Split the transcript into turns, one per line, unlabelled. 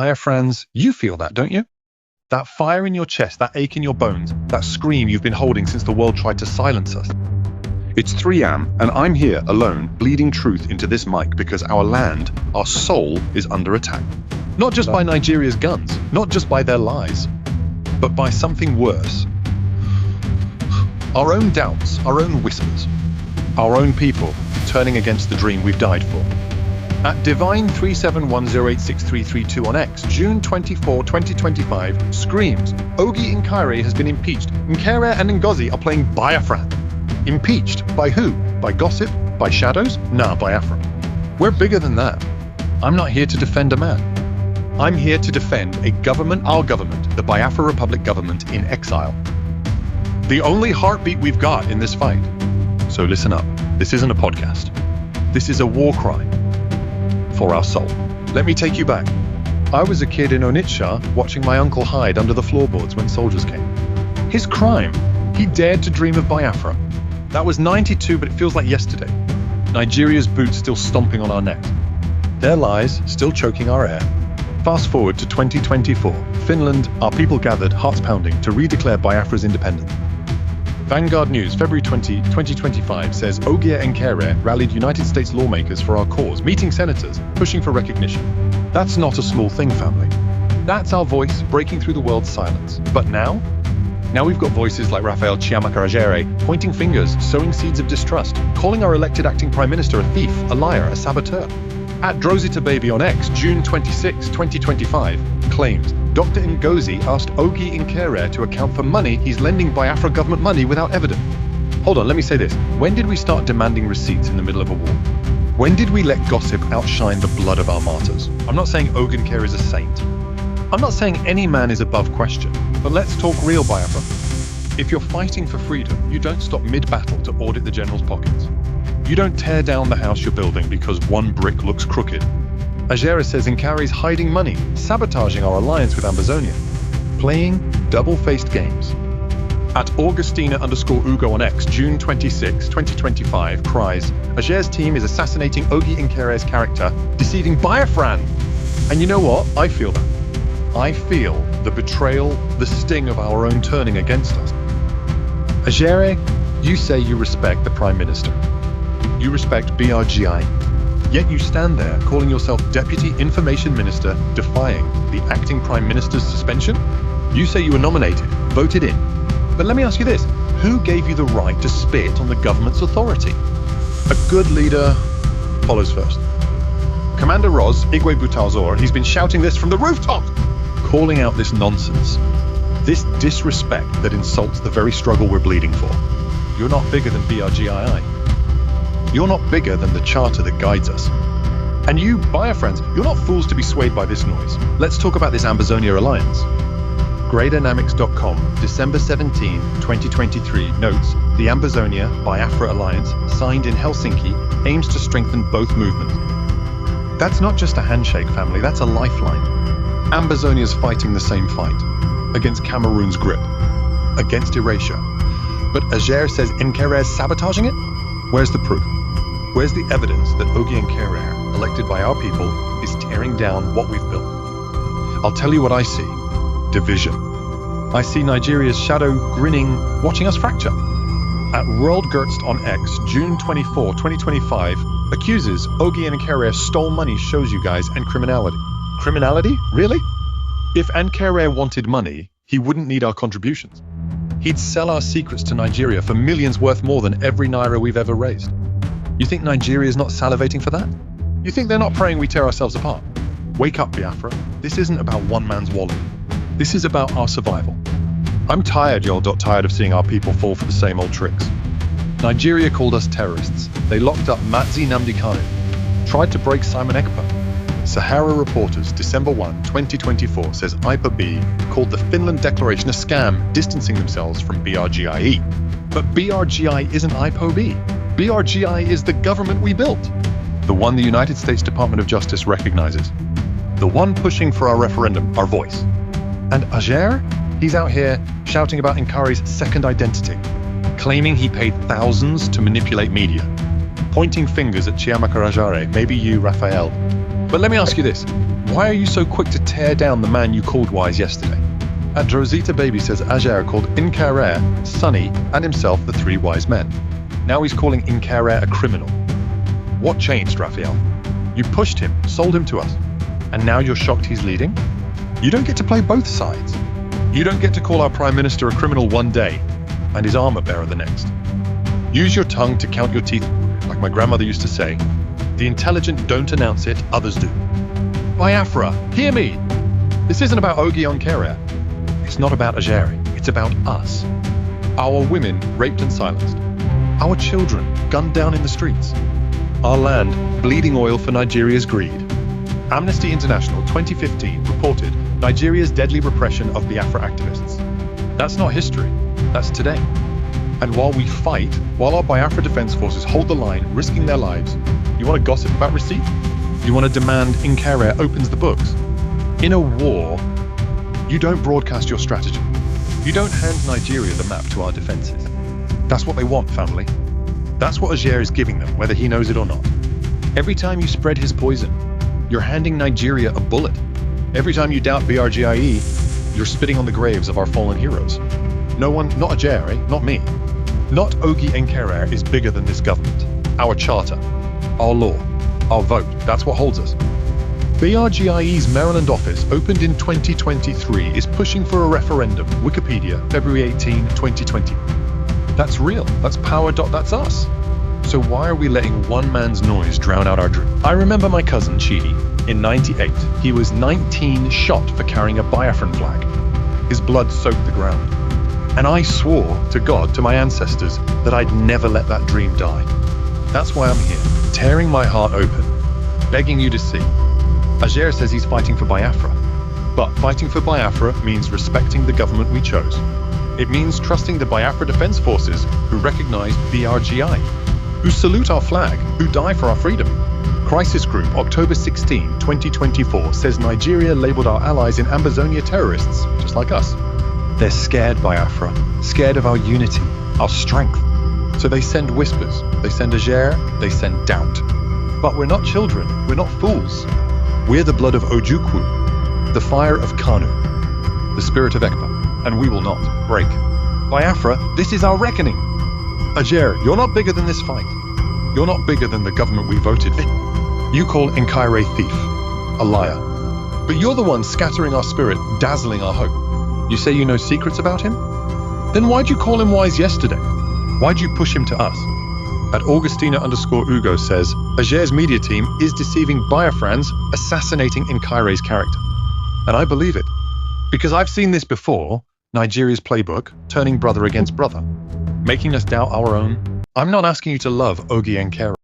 Biafrans, you feel that, don't you? That fire in your chest, that ache in your bones, that scream you've been holding since the world tried to silence us. It's 3 a.m. and I'm here alone, bleeding truth into this mic because our land, our soul, is under attack. Not just by Nigeria's guns, not just by their lies, but by something worse. Our own doubts, our own whispers, our own people turning against the dream we've died for. At Divine 371086332 on X, June 24, 2025, screams, Ogi Nkaire has been impeached. Nkaire and Ngozi are playing Biafra. Impeached? By who? By gossip? By shadows? Nah, Biafra. We're bigger than that. I'm not here to defend a man. I'm here to defend a government, our government, the Biafra Republic government in exile. The only heartbeat we've got in this fight. So listen up. This isn't a podcast. This is a war cry for our soul. Let me take you back. I was a kid in Onitsha watching my uncle hide under the floorboards when soldiers came. His crime, he dared to dream of Biafra. That was 92, but it feels like yesterday. Nigeria's boots still stomping on our necks. Their lies still choking our air. Fast forward to 2024. Finland, our people gathered, hearts pounding, to redeclare Biafra's independence. Vanguard News, February 20, 2025 says Ogi Nkaire rallied United States lawmakers for our cause, meeting senators, pushing for recognition. That's not a small thing, family. That's our voice breaking through the world's silence. But now we've got voices like Raphael Chiamaka-Rajere pointing fingers, sowing seeds of distrust, calling our elected acting prime minister a thief, a liar, a saboteur. At Drozita Baby on X, June 26, 2025, claims Dr. Ngozi asked Ogi Nkaire to account for money he's lending Biafra government money without evidence. Hold on, let me say this. When did we start demanding receipts in the middle of a war? When did we let gossip outshine the blood of our martyrs? I'm not saying Ogi Nkaire is a saint. I'm not saying any man is above question, but let's talk real Biafra. If you're fighting for freedom, you don't stop mid-battle to audit the general's pockets. You don't tear down the house you're building because one brick looks crooked. Ajera says Nkaire's hiding money, sabotaging our alliance with Ambazonia, playing double-faced games. At Augustina_Ugo on X, June 26, 2025, cries, Ajera's team is assassinating Ogi Nkaire's character, deceiving Biafran. And you know what? I feel that. I feel the betrayal, the sting of our own turning against us. Ajere, you say you respect the Prime Minister. You respect BRGI. Yet you stand there calling yourself Deputy Information Minister, defying the acting Prime Minister's suspension? You say you were nominated, voted in. But let me ask you this, who gave you the right to spit on the government's authority? A good leader follows first. Commander Roz, Igwe Butalzor, he's been shouting this from the rooftops, calling out this nonsense, this disrespect that insults the very struggle we're bleeding for. You're not bigger than BRGI. You're not bigger than the charter that guides us. And you, Biafrans, you're not fools to be swayed by this noise. Let's talk about this Ambazonia alliance. Greydynamics.com, December 17, 2023, notes, the Ambazonia Biafra alliance, signed in Helsinki, aims to strengthen both movements. That's not just a handshake, family, that's a lifeline. Ambazonia's fighting the same fight, against Cameroon's grip, against erasure. But Ajer says Nkaire's sabotaging it? Where's the proof? Where's the evidence that Ogi Nkaire, elected by our people, is tearing down what we've built? I'll tell you what I see. Division. I see Nigeria's shadow grinning, watching us fracture. At WorldGertst on X, June 24, 2025, accuses Ogi Nkaire stole money, shows you guys, and criminality. Criminality? Really? If Nkaire wanted money, he wouldn't need our contributions. He'd sell our secrets to Nigeria for millions worth more than every naira we've ever raised. You think Nigeria's not salivating for that? You think they're not praying we tear ourselves apart? Wake up, Biafra. This isn't about one man's wallet. This is about our survival. I'm tired, y'all tired of seeing our people fall for the same old tricks. Nigeria called us terrorists. They locked up Matzi Nnamdi Kanu, tried to break Simon Ekpa. Sahara Reporters, December 1, 2024, says IPOB called the Finland Declaration a scam, distancing themselves from BRGIE. But BRGI isn't IPOB. BRGI is the government we built, the one the United States Department of Justice recognizes, the one pushing for our referendum, our voice. And Ajer, he's out here shouting about Nkaire's second identity, claiming he paid thousands to manipulate media, pointing fingers at Chiamaka Rajare, maybe you, Raphael. But let me ask you this, Why are you so quick to tear down the man you called wise yesterday? At Drosita Baby says Ager called Incarer, Sonny, and himself the three wise men. Now he's calling Incarer a criminal. What changed, Raphael? You pushed him, sold him to us, and now you're shocked he's leading? You don't get to play both sides. You don't get to call our Prime Minister a criminal one day and his armor bearer the next. Use your tongue to count your teeth, like my grandmother used to say. The intelligent don't announce it, others do. Biafra, hear me! This isn't about Ogi Onkere. It's not about Ageri, it's about us. Our women raped and silenced. Our children gunned down in the streets. Our land bleeding oil for Nigeria's greed. Amnesty International 2015 reported Nigeria's deadly repression of Biafra activists. That's not history, that's today. And while we fight, while our Biafra defense forces hold the line, risking their lives, you want to gossip about receipt? You want to demand Inkere opens the books? In a war, you don't broadcast your strategy. You don't hand Nigeria the map to our defenses. That's what they want, family. That's what Ager is giving them, whether he knows it or not. Every time you spread his poison, you're handing Nigeria a bullet. Every time you doubt BRGI, you're spitting on the graves of our fallen heroes. No one, not Ager, not me, not Ogi Enkerer is bigger than this government. Our charter, our law, our vote, that's what holds us. BRGI's Maryland office, opened in 2023, is pushing for a referendum. Wikipedia, February 18, 2020. That's real, that's power. That's us. So why are we letting one man's noise drown out our dream? I remember my cousin, Chihi, in 98. He was 19 shot for carrying a Biafran flag. His blood soaked the ground. And I swore to God, to my ancestors, that I'd never let that dream die. That's why I'm here, tearing my heart open, begging you to see. Ager says he's fighting for Biafra. But fighting for Biafra means respecting the government we chose. It means trusting the Biafra Defense Forces who recognize BRGI, who salute our flag, who die for our freedom. Crisis Group, October 16, 2024, says Nigeria labeled our allies in Ambazonia terrorists, just like us. They're scared, Biafra, scared of our unity, our strength. So they send whispers, they send Ager, they send doubt. But we're not children, we're not fools. We're the blood of Ojukwu, the fire of Kanu, the spirit of Ekpa, and we will not break. Biafra, this is our reckoning. Ager, you're not bigger than this fight. You're not bigger than the government we voted for. You call Nkaire thief, a liar. But you're the one scattering our spirit, dazzling our hope. You say you know secrets about him? Then why'd you call him wise yesterday? Why'd you push him to us? At Augustina_Ugo says, Ager's media team is deceiving Biafrans, assassinating Nkaire's character. And I believe it. Because I've seen this before, Nigeria's playbook, turning brother against brother, making us doubt our own. I'm not asking you to love Ogi Nkere.